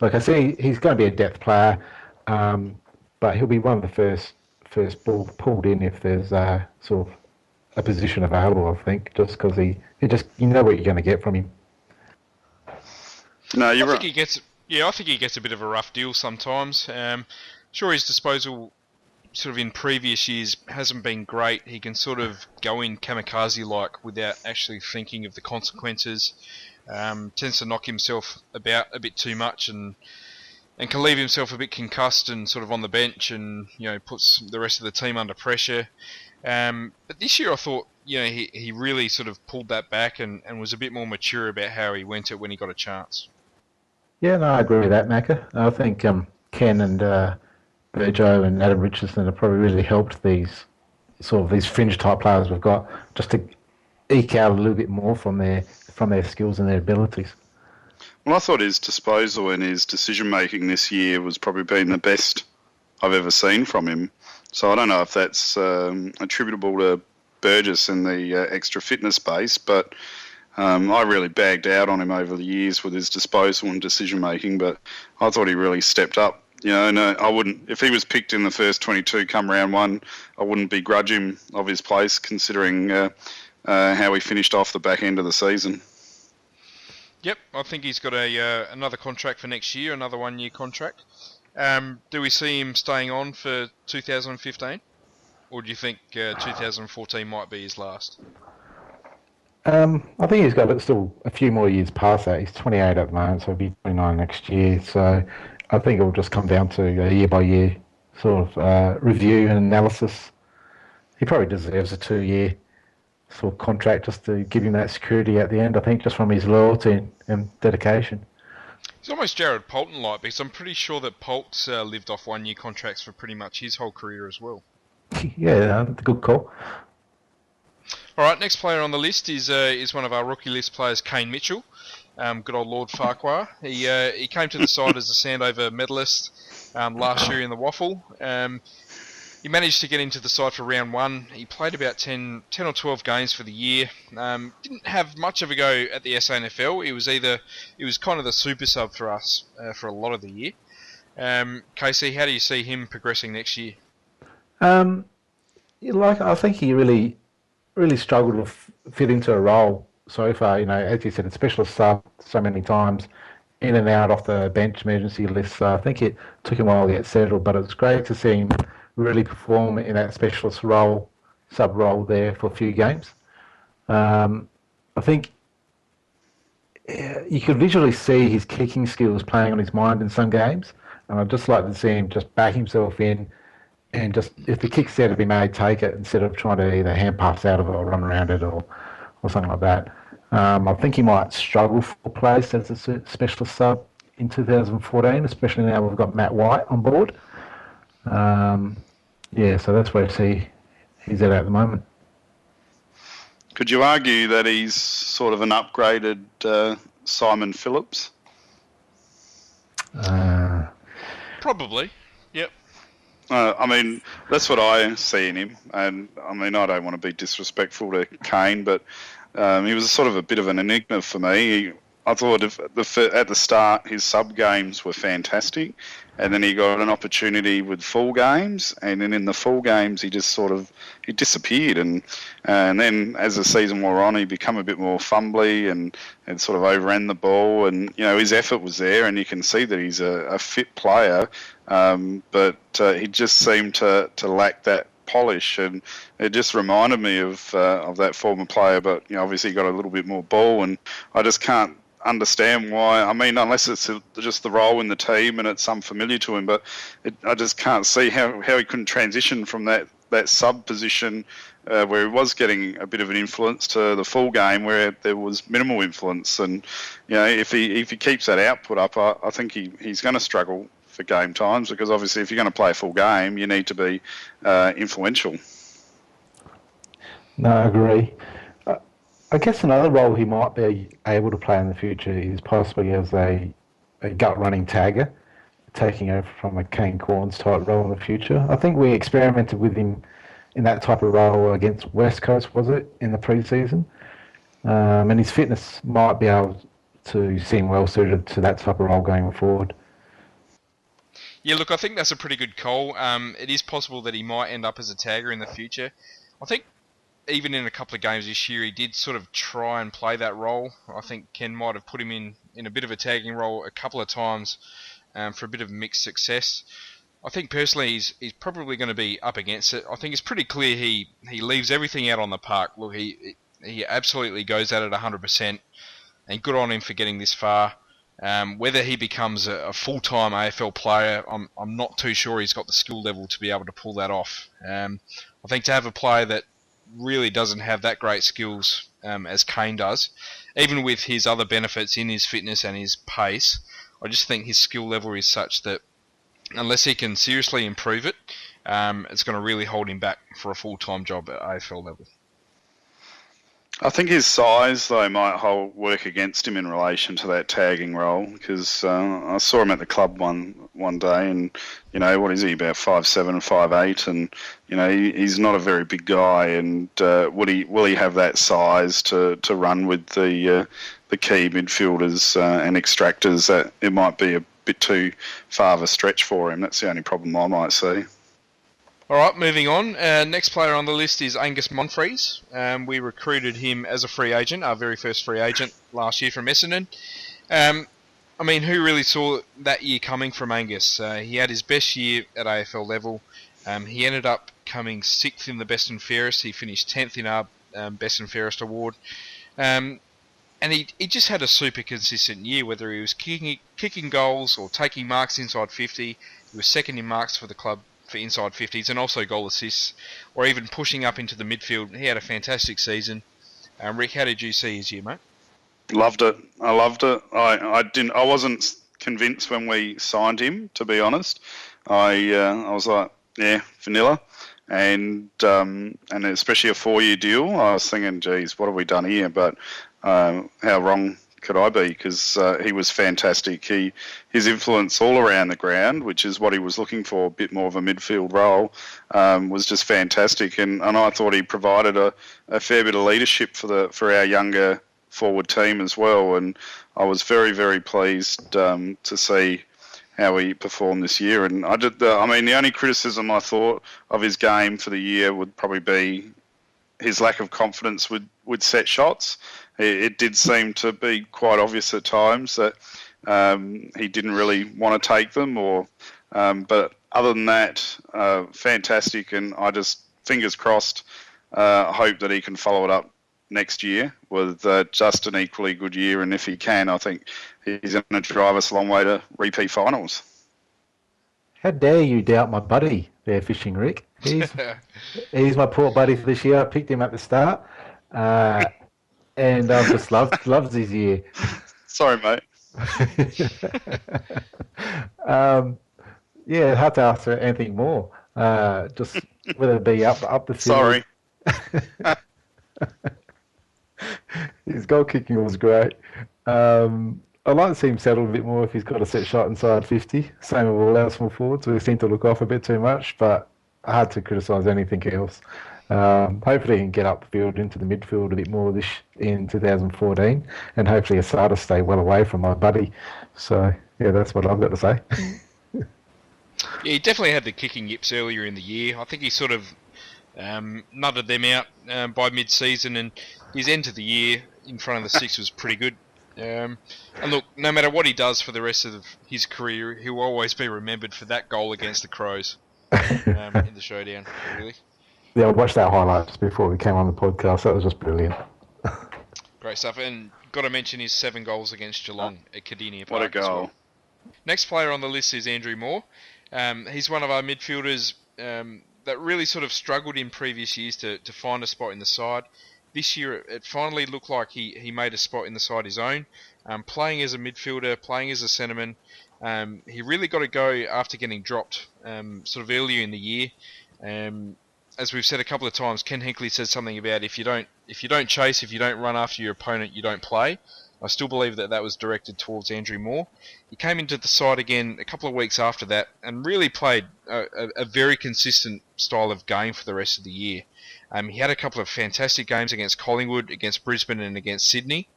like I say, he's going to be a depth player, but he'll be one of the first ball pulled in if there's sort of a position available, I think, just because you know what you're going to get from him. No, you're right. I think he gets a bit of a rough deal sometimes. Sure, his disposal sort of in previous years hasn't been great. He can sort of go in kamikaze-like without actually thinking of the consequences. Tends to knock himself about a bit too much and can leave himself a bit concussed and sort of on the bench and, puts the rest of the team under pressure. But this year I thought, he really sort of pulled that back and was a bit more mature about how he went it when he got a chance. Yeah, no, I agree with that, Macca. I think Ken and Burjo and Adam Richardson have probably really helped these fringe type players we've got just to eke out a little bit more from their skills and their abilities. Well, I thought his disposal and his decision-making this year was probably been the best I've ever seen from him. So I don't know if that's attributable to Burgess and the extra fitness base, but I really bagged out on him over the years with his disposal and decision-making, but I thought he really stepped up. And I wouldn't, if he was picked in the first 22 come round one, I wouldn't begrudge him of his place considering how he finished off the back end of the season. Yep, I think he's got another contract for next year, another 1-year contract. Do we see him staying on for 2015? Or do you think 2014 might be his last? I think he's got still a few more years past that. He's 28 at the moment, so he'll be 29 next year. So I think it will just come down to a year-by-year sort of review and analysis. He probably deserves a 2-year sort of contract just to give him that security at the end, I think, just from his loyalty and dedication. He's almost Jared Polton-like, because I'm pretty sure that Polk's lived off 1-year contracts for pretty much his whole career as well. Yeah, that's a good call. All right, next player on the list is one of our rookie list players, Kane Mitchell. Good old Lord Farquhar. He came to the side as a Sandover medalist last year in the Waffle. He managed to get into the side for round 1. He played about 10 or 12 games for the year. Didn't have much of a go at the SANFL. He was kind of the super sub for us for a lot of the year. Kaysee, how do you see him progressing next year? I think he really struggled to fit into a role so far. As you said, a specialist sub so many times, in and out off the bench emergency list. So I think it took him a while to get settled, but it's great to see him really perform in that specialist role, sub role there for a few games. I think you could visually see his kicking skills playing on his mind in some games, and I'd just like to see him just back himself in and just, if the kick's there to be made, take it instead of trying to either hand pass out of it or run around it or something like that. I think he might struggle for place as a specialist sub in 2014, especially now we've got Matt White on board. So that's where I see he's at the moment. Could you argue that he's sort of an upgraded Simon Phillips? Probably, yep. That's what I see in him. And, I don't want to be disrespectful to Kane, but he was sort of a bit of an enigma for me. I thought at the start his sub games were fantastic, and then he got an opportunity with full games, and then in the full games he just he disappeared, and then as the season wore on he became a bit more fumbly and sort of overran the ball, and his effort was there, and you can see that he's a fit player, but he just seemed to lack that polish, and it just reminded me of that former player, but obviously he got a little bit more ball, and I just can't understand why. Unless it's just the role in the team and it's unfamiliar to him, but I just can't see how he couldn't transition from that sub position where he was getting a bit of an influence to the full game where there was minimal influence, and if he keeps that output up, I think he's going to struggle for game times, because obviously if you're going to play a full game you need to be influential. No, I agree. I guess another role he might be able to play in the future is possibly as a gut-running tagger, taking over from a Kane Corns type role in the future. I think we experimented with him in that type of role against West Coast, was it, in the pre-season? And his fitness might be able to seem well suited to that type of role going forward. Yeah, look, I think that's a pretty good call. It is possible that he might end up as a tagger in the future. I think even in a couple of games this year, he did sort of try and play that role. I think Ken might have put him in a bit of a tagging role a couple of times for a bit of mixed success. I think personally he's probably going to be up against it. I think it's pretty clear he leaves everything out on the park. Look, he absolutely goes at it 100%, and good on him for getting this far. Whether he becomes a full-time AFL player, I'm not too sure he's got the skill level to be able to pull that off. I think to have a player that really doesn't have that great skills as Kane does, even with his other benefits in his fitness and his pace, I just think his skill level is such that unless he can seriously improve it, it's going to really hold him back for a full-time job at AFL level. I think his size, though, might work against him in relation to that tagging role, because I saw him at the club one day, and what is he, about 5'7", 5'8", and he's not a very big guy, and will he have that size to run with the key midfielders and extractors? That it might be a bit too far of a stretch for him. That's the only problem I might see. All right, moving on. Next player on the list is Angus Monfries. We recruited him as a free agent, our very first free agent last year from Essendon. I mean, who really saw that year coming from Angus? He had his best year at AFL level. He ended up coming 6th in the Best and Fairest. He finished 10th in our Best and Fairest award. And he just had a super consistent year, whether he was kicking goals or taking marks inside 50. He was second in marks for the club for inside 50s and also goal assists, or even pushing up into the midfield. He had a fantastic season. Rick, how did you see his year, mate? Loved it. I loved it. I wasn't convinced when we signed him, to be honest. I was like, yeah, vanilla, and especially a 4-year deal. I was thinking, geez, what have we done here? But how wrong could I be? Because he was fantastic. His influence all around the ground, which is what he was looking for, a bit more of a midfield role, was just fantastic. And I thought he provided a fair bit of leadership for our younger forward team as well. And I was very, very pleased to see how he performed this year. And the only criticism I thought of his game for the year would probably be his lack of confidence with set shots. It did seem to be quite obvious at times that he didn't really want to take them. But other than that, fantastic. And I just, fingers crossed, hope that he can follow it up next year with just an equally good year. And if he can, I think he's going to drive us a long way to repeat finals. How dare you doubt my buddy there, Fishing Rick? He's my poor buddy for this year. I picked him at the start. And I've just loves his year. Sorry, mate. Yeah, hard to ask for anything more. Just whether it be up the field. Sorry. His goal kicking was great. I'd like to see him settle a bit more if he's got a set shot inside 50. Same with all our small forwards. We seem to look off a bit too much, but hard to criticise anything else. Hopefully he can get up the field into the midfield a bit more in 2014, and hopefully Asada stay well away from my buddy. So, yeah, that's what I've got to say. Yeah, he definitely had the kicking yips earlier in the year. I think he sort of nutted them out by mid-season, and his end of the year in front of the six was pretty good. And look, no matter what he does for the rest of his career, he'll always be remembered for that goal against the Crows in the showdown, really. Yeah, I watched that highlight just before we came on the podcast. That was just brilliant. Great stuff. And got to mention his 7 goals against Geelong at Cardinia Park. What a goal. As well. Next player on the list is Andrew Moore. He's one of our midfielders that really sort of struggled in previous years to find a spot in the side. This year it finally looked like he made a spot in the side his own. Playing as a midfielder, playing as a centreman. He really got to go after getting dropped sort of earlier in the year. As we've said a couple of times, Ken Hinkley said something about if you don't chase, if you don't run after your opponent, you don't play. I still believe that was directed towards Andrew Moore. He came into the side again a couple of weeks after that and really played a very consistent style of game for the rest of the year. He had a couple of fantastic games against Collingwood, against Brisbane and against Sydney.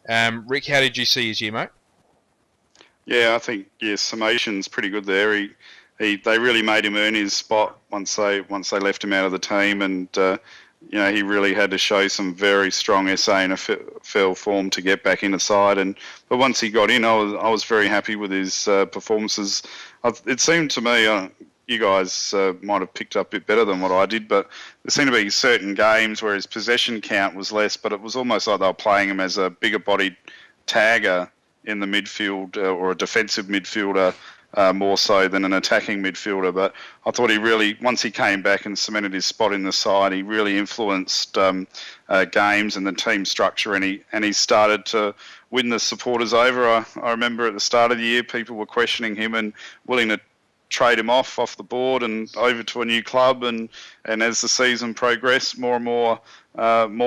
Rick, how did you see his year, mate? Yeah, I think summation's pretty good there. They really made him earn his spot once they left him out of the team, and he really had to show some very strong SANFL form to get back in the side. But once he got in, I was very happy with his performances. It seemed to me, you guys might have picked up a bit better than what I did, but there seemed to be certain games where his possession count was less, but it was almost like they were playing him as a bigger-bodied tagger in the midfield or a defensive midfielder. More so than an attacking midfielder, but I thought he really, once he came back and cemented his spot in the side, he really influenced games and the team structure, and he started to win the supporters over. I remember at the start of the year, people were questioning him and willing to trade him off the board and over to a new club, and as the season progressed, more and more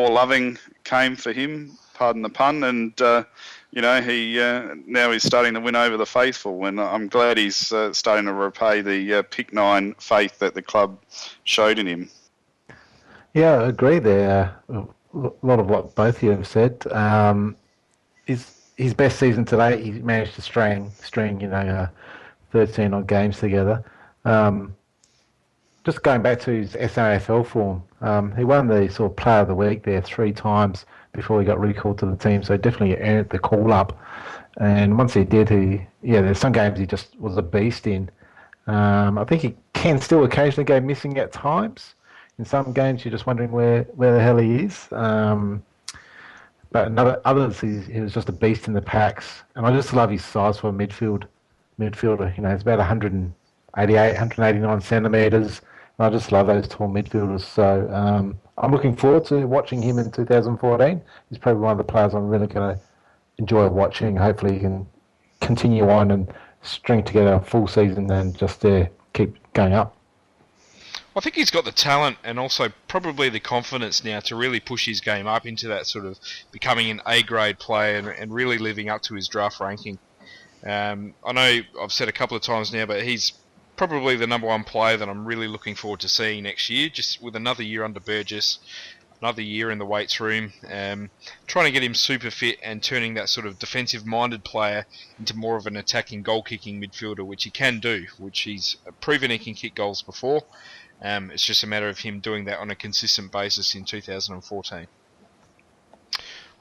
loving came for him, pardon the pun, and he now he's starting to win over the faithful, and I'm glad he's starting to repay the Pick 9 faith that the club showed in him. Yeah, I agree there. A lot of what both of you have said. His best season today, he managed to string 13 odd games together. just going back to his SAFL form, he won the sort of Player of the Week there 3 times before he got recalled to the team, so definitely earned the call up. And once he did, there's some games he just was a beast in. I think he can still occasionally go missing at times. In some games, you're just wondering where the hell he is. But in others, he was just a beast in the packs. And I just love his size for a midfielder. He's about 188, 189 centimetres. And I just love those tall midfielders. So I'm looking forward to watching him in 2014. He's probably one of the players I'm really going to enjoy watching. Hopefully he can continue on and string together a full season and just keep going up. I think he's got the talent and also probably the confidence now to really push his game up into that sort of becoming an A-grade player and really living up to his draft ranking. I know I've said a couple of times now, but he's probably the number one player that I'm really looking forward to seeing next year, just with another year under Burgess, another year in the weights room, trying to get him super fit and turning that sort of defensive-minded player into more of an attacking, goal-kicking midfielder, which he can do, which he's proven he can kick goals before. It's just a matter of him doing that on a consistent basis in 2014.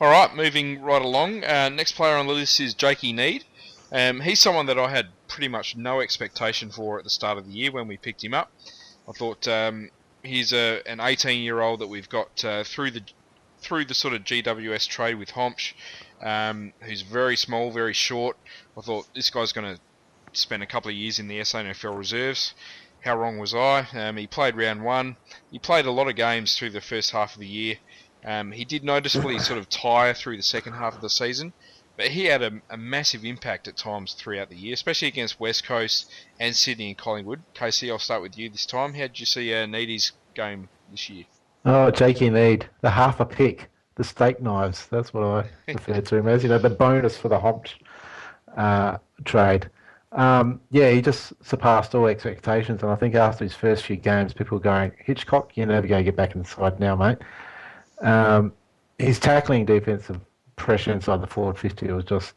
Alright, moving right along. Next player on the list is Jakey Need. He's someone that I had pretty much no expectation for at the start of the year when we picked him up. I thought he's an 18-year-old that we've got through the sort of GWS trade with Homsch, who's very small, very short. I thought this guy's going to spend a couple of years in the SANFL reserves. How wrong was I? He played round 1. He played a lot of games through the first half of the year. He did noticeably sort of tire through the second half of the season, but he had a massive impact at times throughout the year, especially against West Coast and Sydney and Collingwood. Kaysee, I'll start with you this time. How did you see Needy's game this year? Oh, Jakey Need, the half a pick, the steak knives. That's what I refer to him as. The bonus for the Homsch trade. He just surpassed all expectations, and I think after his first few games, people were going, Hitchcock, you're never going to get back in the side now, mate. His tackling defensive pressure inside the forward 50 was just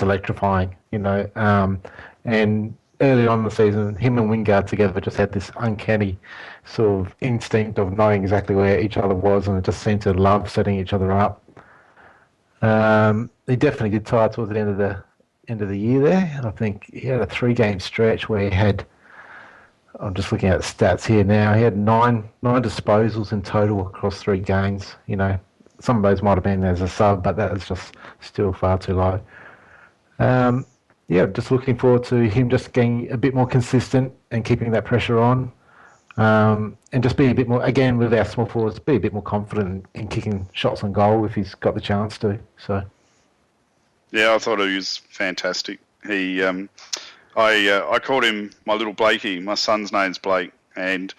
electrifying, and early on in the season, him and Wingard together just had this uncanny sort of instinct of knowing exactly where each other was, and it just seemed to love setting each other up. He definitely did tire towards the end of the year there. I think he had a 3-game stretch where he had, I'm just looking at the stats here now, he had nine disposals in total across 3 games. Some of those might have been as a sub, but that is just still far too low. Just looking forward to him just getting a bit more consistent and keeping that pressure on, and just be a bit more, again with our small forwards, be a bit more confident in kicking shots on goal if he's got the chance to. So. Yeah, I thought he was fantastic. I called him my little Blakey. My son's name's Blake, and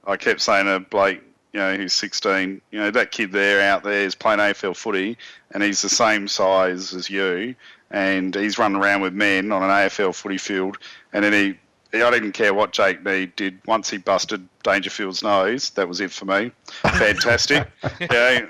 I kept saying to Blake, he's 16. That kid out there is playing AFL footy, and he's the same size as you, and he's running around with men on an AFL footy field. And then I didn't care what Jake Need did. Once he busted Dangerfield's nose, that was it for me. Fantastic. That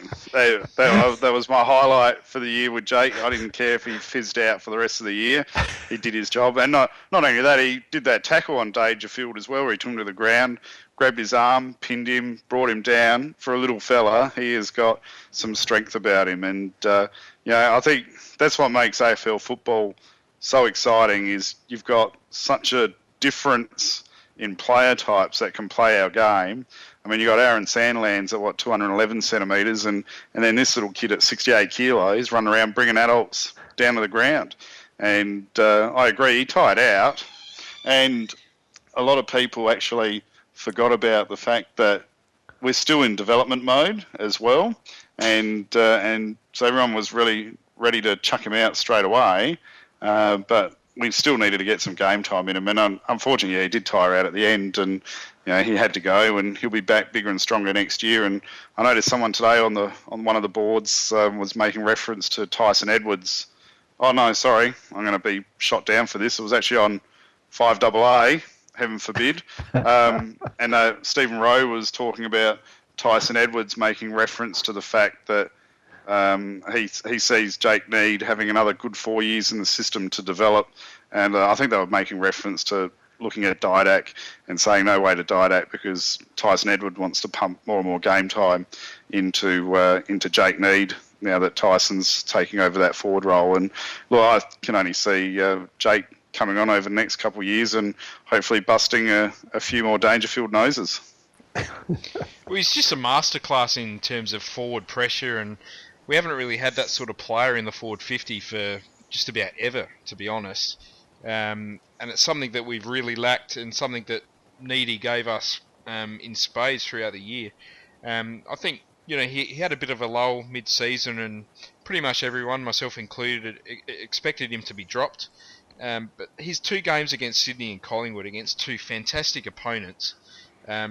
was my highlight for the year with Jake. I didn't care if he fizzed out for the rest of the year. He did his job. And not only that, he did that tackle on Dangerfield as well, where he took him to the ground, grabbed his arm, pinned him, brought him down. For a little fella, he has got some strength about him. And, I think that's what makes AFL football so exciting is you've got such a difference in player types that can play our game. I mean, you got Aaron Sandlands at 211 centimetres, and then this little kid at 68 kilos running around bringing adults down to the ground. And I agree, he tired out, and a lot of people actually forgot about the fact that we're still in development mode as well, and so everyone was really ready to chuck him out straight away, but we still needed to get some game time in him, and unfortunately, he did tire out at the end, and he had to go, and he'll be back bigger and stronger next year. And I noticed someone today on one of the boards was making reference to Tyson Edwards. Oh no, sorry, I'm going to be shot down for this. It was actually on 5AA, heaven forbid, and Stephen Rowe was talking about Tyson Edwards making reference to the fact that he sees Jake Need having another good 4 years in the system to develop, and I think they were making reference to looking at Didac and saying no way to Didac because Tyson Edward wants to pump more and more game time into Jake Need now that Tyson's taking over that forward role. And look, I can only see Jake coming on over the next couple of years and hopefully busting a few more Dangerfield noses. Well, he's just a masterclass in terms of forward pressure, and we haven't really had that sort of player in the forward 50 for just about ever, to be honest. And it's something that we've really lacked and something that Needy gave us in spades throughout the year. I think, he had a bit of a lull mid-season and pretty much everyone, myself included, expected him to be dropped. But his 2 games against Sydney and Collingwood, against 2 fantastic opponents,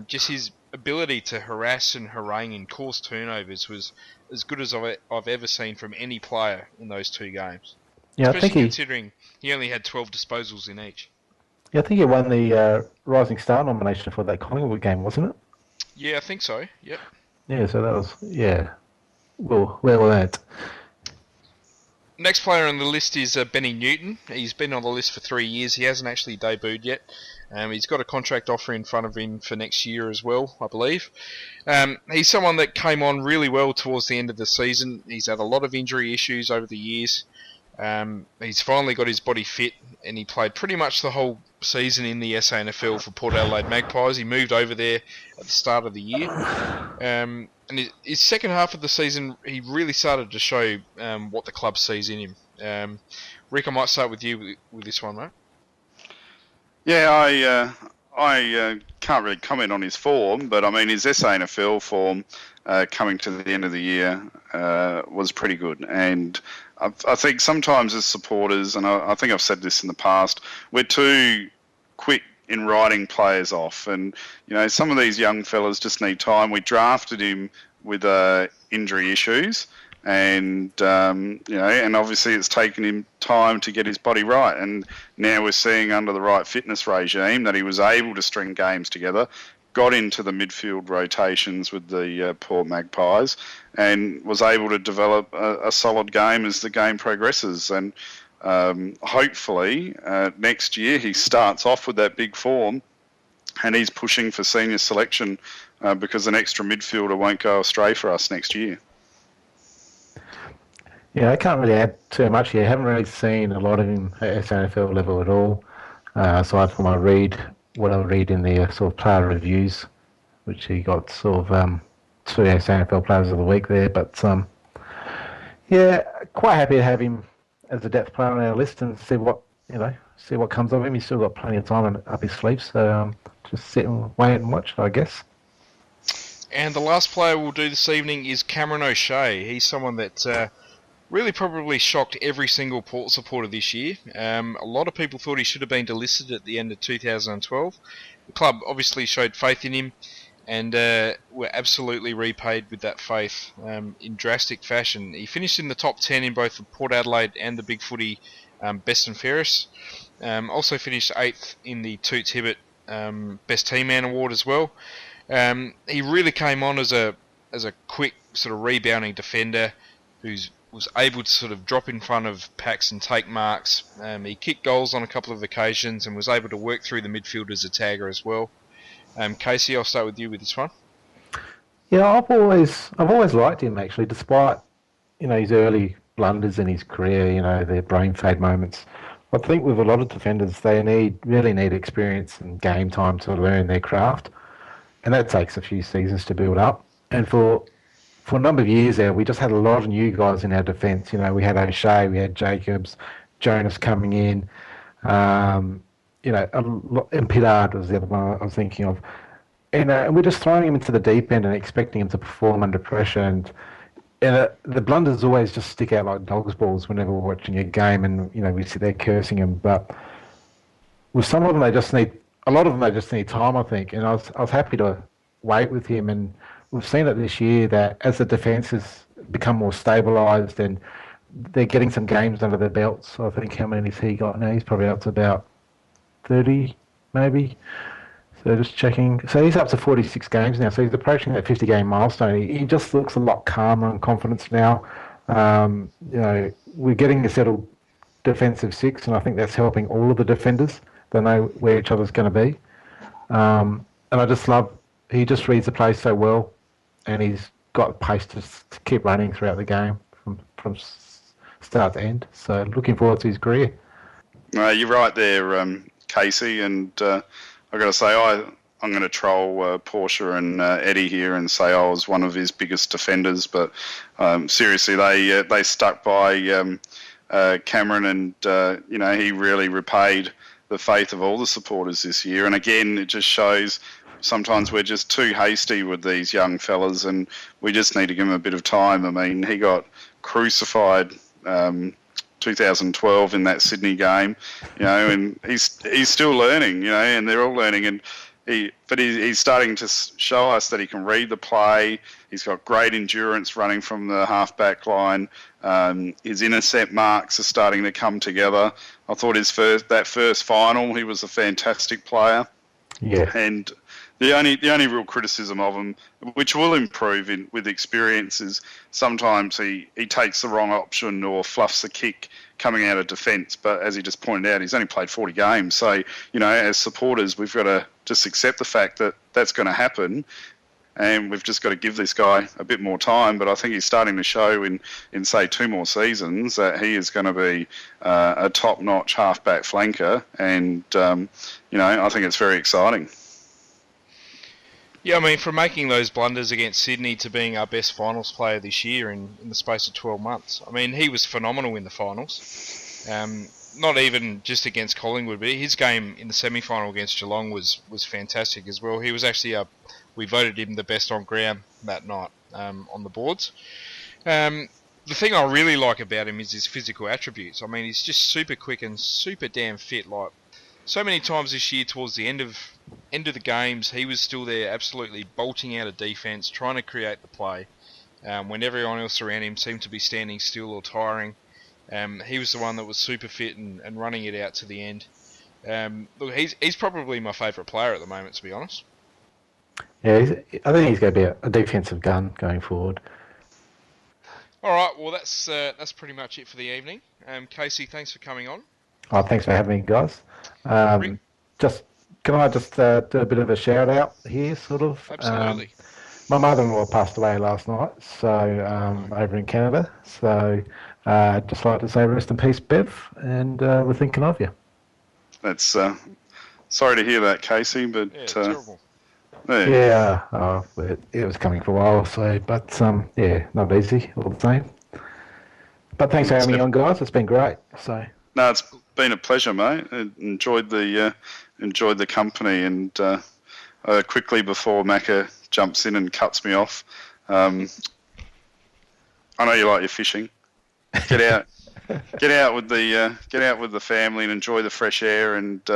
just his ability to harass and harangue and cause turnovers was as good as I've ever seen from any player in those 2 games. Yeah, Especially considering he only had 12 disposals in each. Yeah, I think he won the Rising Star nomination for that Collingwood game, wasn't it? Yeah, I think so. Yep. Yeah, so that was well earned. Next player on the list is Benny Newton. He's been on the list for 3 years. He hasn't actually debuted yet. He's got a contract offer in front of him for next year as well, I believe. He's someone that came on really well towards the end of the season. He's had a lot of injury issues over the years. He's finally got his body fit, and he played pretty much the whole season in the SANFL for Port Adelaide Magpies. He moved over there at the start of the year. And his second half of the season, he really started to show what the club sees in him. Rick, I might start with you with this one, mate. Yeah, I can't really comment on his form, but I mean his SANFL form coming to the end of the year was pretty good. And I think sometimes as supporters, and I think I've said this in the past, we're too quick in writing players off. And, some of these young fellas just need time. We drafted him with injury issues. And, and obviously it's taken him time to get his body right. And now we're seeing under the right fitness regime that he was able to string games together, got into the midfield rotations with the Port Magpies, and was able to develop a solid game as the game progresses. And hopefully next year he starts off with that big form and he's pushing for senior selection because an extra midfielder won't go astray for us next year. Yeah, I can't really add too much here. I haven't really seen a lot of him at SANFL level at all, aside from what I read in the sort of player reviews, which he got sort of 2 SANFL players of the week there. But quite happy to have him as a depth player on our list and see what comes of him. He's still got plenty of time up his sleeve, so just sit and wait and watch, I guess. And the last player we'll do this evening is Cameron O'Shea. He's someone that really probably shocked every single Port supporter this year. A lot of people thought he should have been delisted at the end of 2012. The club obviously showed faith in him and were absolutely repaid with that faith in drastic fashion. He finished in the top 10 in both the Port Adelaide and the Big Footy Best and Fairest. Also finished 8th in the Toots Hibbert Best Team Man Award as well. He really came on as a quick sort of rebounding defender who's was able to sort of drop in front of packs and take marks. He kicked goals on a couple of occasions and was able to work through the midfield as a tagger as well. Kaysee, I'll start with you with this one. Yeah, I've always liked him actually, despite his early blunders in his career, their brain fade moments. I think with a lot of defenders, they really need experience and game time to learn their craft, and that takes a few seasons to build up. And for a number of years there, we just had a lot of new guys in our defence. We had O'Shea, we had Jacobs, Jonas coming in, and Pittard was the other one I was thinking of. And we're just throwing him into the deep end and expecting him to perform under pressure. And the blunders always just stick out like dog's balls whenever we're watching a game, and we sit there cursing him. But with some of them, a lot of them they just need time, I think. And I was happy to wait with him, and we've seen it this year that as the defence has become more stabilised and they're getting some games under their belts. I think how many has he got now? He's probably up to about 30, maybe. So just checking. So he's up to 46 games now. So he's approaching that 50-game milestone. He just looks a lot calmer and confident now. We're getting a settled defensive six, and I think that's helping all of the defenders They know where each other's going to be. And I just love, he just reads the play so well, and he's got pace to keep running throughout the game from start to end. So looking forward to his career. You're right there, Kaysee, and I've got to say, I'm going to troll Porsche and Eddie here and say I was one of his biggest defenders, but seriously, they stuck by Cameron, and he really repaid the faith of all the supporters this year. And again, it just shows sometimes we're just too hasty with these young fellas, and we just need to give them a bit of time. I mean, he got crucified 2012 in that Sydney game, and he's still learning, and they're all learning, and he's starting to show us that he can read the play. He's got great endurance running from the half-back line. His intercept marks are starting to come together. I thought that first final, he was a fantastic player. Yeah. And the only real criticism of him, which will improve with experience, is sometimes he takes the wrong option or fluffs the kick coming out of defence. But as he just pointed out, he's only played 40 games. So, as supporters, we've got to just accept the fact that that's going to happen. And we've just got to give this guy a bit more time. But I think he's starting to show in say, 2 more seasons that he is going to be a top-notch half-back flanker. And, I think it's very exciting. Yeah, I mean, from making those blunders against Sydney to being our best finals player this year in the space of 12 months. I mean, he was phenomenal in the finals. Not even just against Collingwood, but his game in the semi-final against Geelong was fantastic as well. He was actually we voted him the best on ground that night on the boards. The thing I really like about him is his physical attributes. I mean, he's just super quick and super damn fit. Like, so many times this year towards the end of the games, he was still there absolutely bolting out of defence, trying to create the play. When everyone else around him seemed to be standing still or tiring, he was the one that was super fit and running it out to the end. Look, he's probably my favourite player at the moment, to be honest. Yeah, I think he's going to be a defensive gun going forward. All right, well, that's pretty much it for the evening. Kaysee, thanks for coming on. Oh, thanks for having me, guys. Can I just do a bit of a shout out here, sort of? Absolutely. My mother-in-law passed away last night, so over in Canada. So I'd just like to say rest in peace, Bev, and we're thinking of you. That's sorry to hear that, Kaysee, but Yeah, terrible. Yeah, it was coming for a while, so but not easy all the same. But thanks for having me on, guys. It's been great. So no, it's been a pleasure, mate. I enjoyed the company, and quickly before Macca jumps in and cuts me off, I know you like your fishing. Get out with the family and enjoy the fresh air, and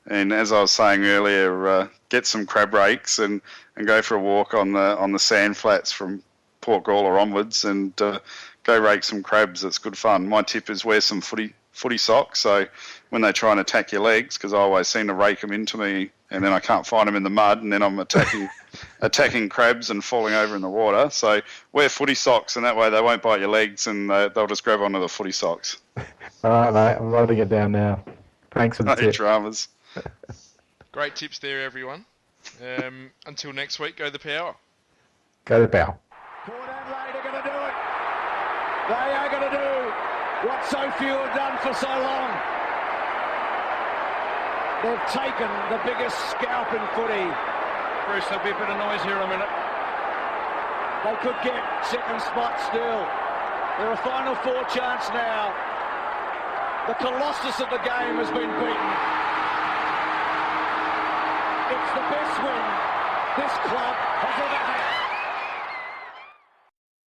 as I was saying earlier, get some crab rakes and go for a walk on the sand flats from Port Gawler onwards, and go rake some crabs. It's good fun. My tip is wear some footy socks, so when they try and attack your legs, because I always seem to rake them into me, and then I can't find them in the mud, and then I'm attacking crabs and falling over in the water. So wear footy socks, and that way they won't bite your legs, and they'll just grab onto the footy socks. All right, mate. I'm writing it down now. Thanks for the tip. Dramas. Great tips there, everyone. Until next week, go the Power. Go to Power. Port Adelaide are going to do it. They are going to do what so few have done for so long. They've taken the biggest scalp in footy. Bruce, there'll be a bit of noise here in a minute. They could get second spot still. They're a Final Four chance now. The colossus of the game has been beaten. It's the best win this club has ever had.